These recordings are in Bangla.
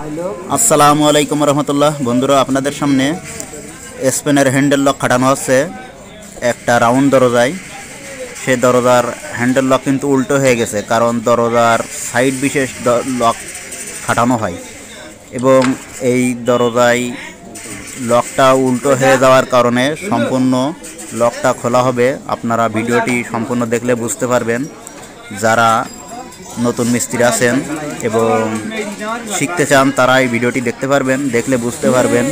আসসালামু আলাইকুম রহমতুল্লাহ। বন্ধুরা, আপনাদের সামনে স্পেনের হ্যান্ডেল লক খাটানো হচ্ছে একটা রাউন্ড দরজায়। সেই দরজার হ্যান্ডেল লক কিন্তু উল্টো হয়ে গেছে, কারণ দরজার সাইড বিশেষ লক খাটানো হয় এবং এই দরজায় লকটা উল্টো হয়ে যাওয়ার কারণে সম্পূর্ণ লকটা খোলা হবে। আপনারা ভিডিওটি সম্পূর্ণ দেখলে বুঝতে পারবেন। যারা নতুন মিস্ত্রি আছেন এবং শিখতে চান তারা এই ভিডিওটি দেখতে পারবেন, দেখলে বুঝতে পারবেন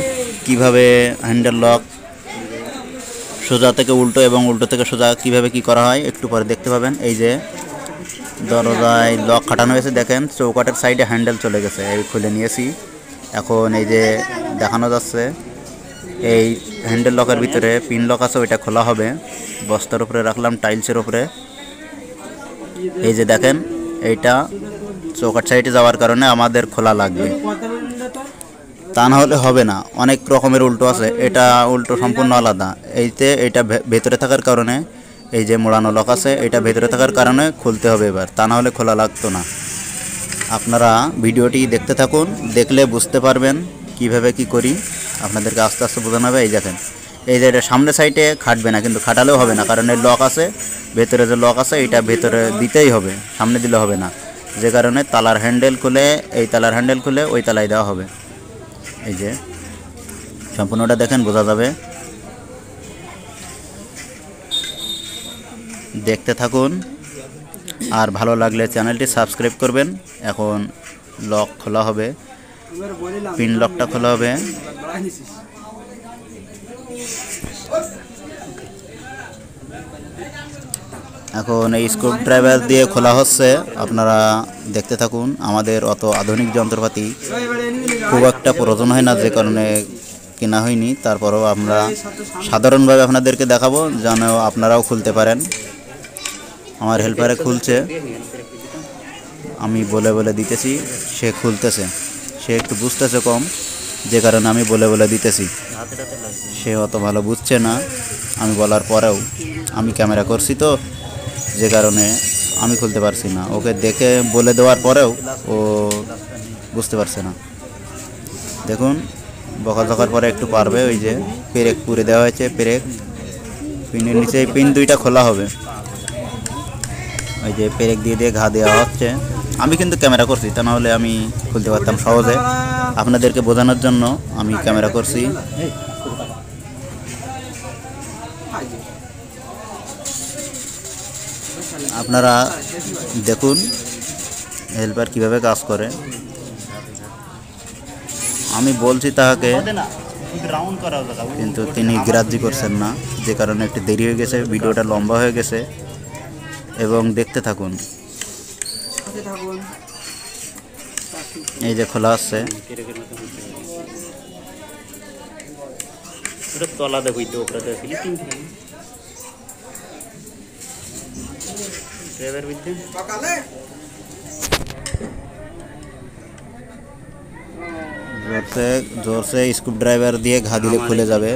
কিভাবে হ্যান্ডেল লক সোজা থেকে উল্টো এবং উল্টো থেকে সোজা কিভাবে কি করা হয় একটু পরে দেখতে পাবেন। এই যে দরজায় লক খাটানো হয়েছে, দেখেন চৌকাটের সাইডে হ্যান্ডেল চলে গেছে, এই খুলে নিয়েছি। এখন এই যে দেখানো যাচ্ছে এই হ্যান্ডেল লকের ভিতরে পিন লক আছে, ওইটা খোলা হবে। বস্তার উপরে রাখলাম, টাইলসের উপরে। এই যে দেখেন, এইটা চৌকাট সাইডে যাওয়ার কারণে আমাদের খোলা লাগবে, তা না হলে হবে না। অনেক রকমের উল্টো আছে, এটা উল্টো সম্পূর্ণ আলাদা। এইতে এটা ভেতরে থাকার কারণে, এই যে মোড়ানো লক আছে, এটা ভেতরে থাকার কারণে খুলতে হবে এবার, তা না হলে খোলা লাগতো না। আপনারা ভিডিওটি দেখতে থাকুন, দেখলে বুঝতে পারবেন কিভাবে কি করি। আপনাদেরকে আস্তে আস্তে বোঝানো হবে। এই দেখেন, এই যে এটা সামনে সাইডে খাটবে না, কিন্তু খাটালেও হবে না, কারণ এই লক আছে, ভেতরে যে লক আছে এটা ভেতরে দিতেই হবে, সামনে দিলে হবে না। যে কারণে তালার হ্যান্ডেল খুলে, এই তালার হ্যান্ডেল খুলে ওই তালায় দেওয়া হবে। এই যে সম্পূর্ণটা দেখেন, বোঝা যাবে। দেখতে থাকুন, আর ভালো লাগলে চ্যানেলটি সাবস্ক্রাইব করবেন। এখন লক খোলা হবে, পিন লকটা খোলা হবে। এখন এই স্ক্রু ড্রাইভার দিয়ে খোলা হচ্ছে, আপনারা দেখতে থাকুন। আমাদের অত আধুনিক যন্ত্রপাতি খুব একটা প্রয়োজন হয় না, যে কারণে কেনা হয়নি। তারপরেও আমরা সাধারণভাবে আপনাদেরকে দেখাবো, যেন আপনারাও খুলতে পারেন। আমার হেল্পারে খুলছে, আমি বলে বলে দিতেছি, সে খুলতেছে। সে একটু বুঝতেছে কম, যে কারণে আমি বলে বলে দিতেছি। সে অত ভালো বুঝছে না আমি বলার পরেও। আমি ক্যামেরা করছি তো, যে কারণে আমি খুলতে পারছি না। ওকে দেখে বলে দেওয়ার পরেও ও বুঝতে পারছে না। দেখুন, বকাঝকার পরে একটু পারবে। ওই যে পেরেক পুরে দেওয়া হয়েছে, পেরেক পিনের নিচে পিন দুইটা খোলা হবে। ওই যে পেরেক দিয়ে দিয়ে ঘা দেওয়া হচ্ছে। আমি কিন্তু ক্যামেরা করছি, তা নাহলে আমি খুলতে পারতাম সহজে। আপনাদেরকে বোঝানোর জন্য আমি ক্যামেরা করছি। আপনারা দেখুন হেল্পার কিভাবে কাজ করে। আমি বলছি তাহাকে, কিন্তু তিনি গ্রাহ্য করছেন না, যে কারণে একটু দেরি হয়ে গেছে, ভিডিওটা লম্বা হয়ে গেছে। এবং দেখতে থাকুন। এই যে খোলা আসছে, জোরসে স্ক্রু ড্রাইভার দিয়ে ঘা দিলে খুলে যাবে।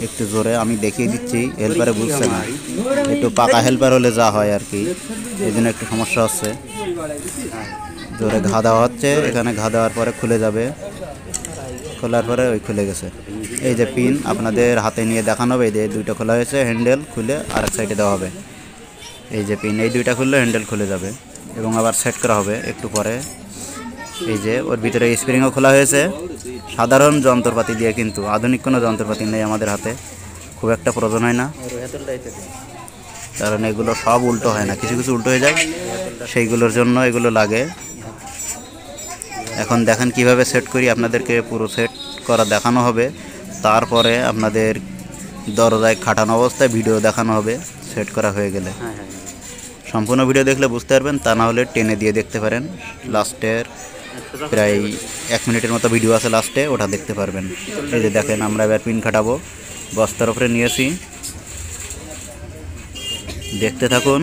একটু জোরে আমি দেখিয়ে দিচ্ছি, হেল্পারে বুঝছে না। একটু পাকা হেল্পার হলে যা হয় আর কি, এই জন্য একটু সমস্যা হচ্ছে। জোরে ঘা দেওয়া হচ্ছে, এখানে ঘা দেওয়ার পরে খুলে যাবে। খোলার পরে ওই খুলে গেছে। এই যে পিন আপনাদের হাতে নিয়ে দেখানো হবে। এই যে দুইটা খোলা হয়েছে, হ্যান্ডেল খুলে আরেক সাইডে দেওয়া হবে। এই যে পিন, এই দুইটা খুললে হ্যান্ডেল খুলে যাবে এবং আবার সেট করা হবে একটু পরে। এই যে ওর ভিতরে স্প্রিংও খোলা হয়েছে। সাধারণ যন্ত্রপাতি দিয়ে, কিন্তু আধুনিক কোনো যন্ত্রপাতি নেই আমাদের হাতে, খুব একটা প্রয়োজন হয় না, কারণ এগুলো সব উল্টো হয় না, কিছু কিছু উল্টো হয়ে যায়, সেইগুলোর জন্য এগুলো লাগে। এখন দেখেন কিভাবে সেট করি, আপনাদেরকে পুরো সেট করা দেখানো হবে। তারপরে আপনাদের দরজায় খাটানো অবস্থায় ভিডিও দেখানো হবে সেট করা হয়ে গেলে। সম্পূর্ণ ভিডিও দেখলে বুঝতে পারবেন, তা না হলে টেনে দিয়ে দেখতে পারেন। লাস্টের প্রায় 1 মিনিটের মতো ভিডিও আছে, লাস্টে ওটা দেখতে পারবেন। এই যে দেখেন, আমরা এবার পিন খাটাবো, বস্তার উপরে নিয়েছি, দেখতে থাকুন।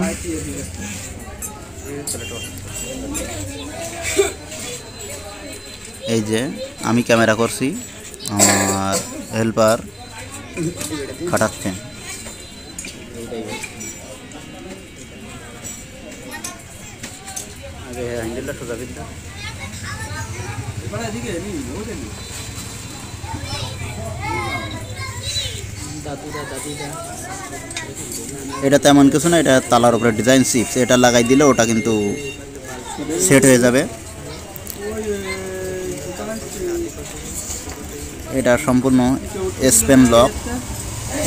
এই যে আমি ক্যামেরা করছি, আমার হেল্পার খাটাচ্ছেন। আগে হ্যান্ডেলটা সোজা দিতে এটা তেমন কিছু না, এটা তালার উপরে ডিজাইন চিপস, এটা লাগাই দিলে ওটা কিন্তু সেট হয়ে যাবে। এটা সম্পূর্ণ স্পেন লক,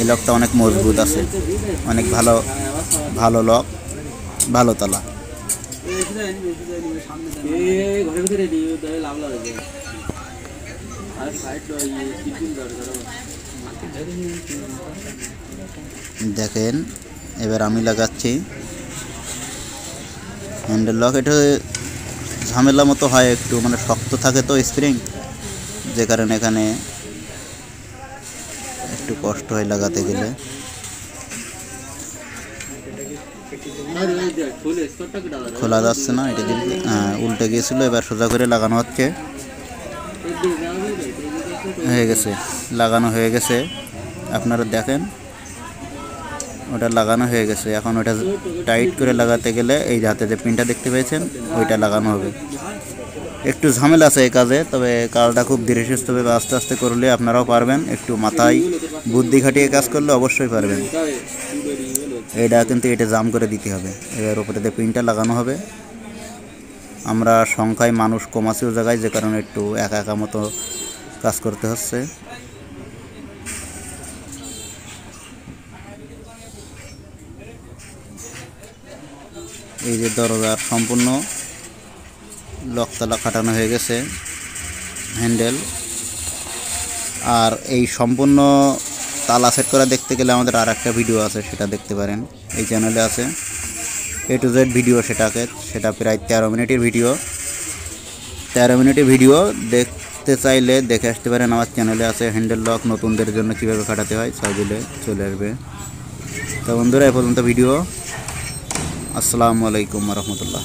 এই লকটা অনেক মজবুত আছে, অনেক ভালো ভালো লক, ভালো তালা। দেখেন এবার আমি লাগাচ্ছি হ্যান্ডেল লক। এটা ঝামেলা মতো হয় একটু, মানে শক্ত থাকে তো স্প্রিং, যে কারণে এখানে একটু কষ্ট হয় লাগাতে গেলে। খোলা যাচ্ছে না, এটা দিলে উল্টে গিয়েছিল, এবার সোজা করে লাগানো হচ্ছে। হয়ে গেছে, লাগানো হয়ে গেছে, আপনারা দেখেন ওটা লাগানো হয়ে গেছে। এখন ওটা টাইট করে লাগাতে গেলে এই হাতে যে পিনটা দেখতে পেয়েছেন ওইটা লাগানো হবে। একটু ঝামেলা আছে এই কাজে, তবে কাজটা খুব ধীরে সুস্থভাবে আস্তে আস্তে করলে আপনারাও পারবেন। একটু মাথায় বুদ্ধি খাটিয়ে কাজ করলে অবশ্যই পারবেন। এটা কিন্তু এটা জাম করে দিতে হবে, এবার উপরে দিয়ে পিনটা লাগানো হবে। আমরা সংখ্যায় মানুষ কম আছে ও জায়গায়, যে কারণে একটু একা একা মতো কাজ করতে হচ্ছে। এই যে দরজার সম্পূর্ণ লকতলা কাটানো হয়ে গেছে, হ্যান্ডেল। আর এই সম্পূর্ণ তালা সেট করা দেখতে গেলে আমাদের আর একটা ভিডিও আছে, সেটা দেখতে পারেন, এই চ্যানেলে আছে A to Z ভিডিও। সেটা প্রায় 13 মিনিটের ভিডিও। 13 মিনিটের ভিডিও দেখতে চাইলে দেখে আসতে পারেন, আমার চ্যানেলে আছে। হ্যান্ডেল লক নতুনদের জন্য কীভাবে কাটাতে হয় সব দিলে চলে আসবে। তো বন্ধুরা, এ পর্যন্ত ভিডিও। আসসালামু আলাইকুম রহমতুল্লাহ।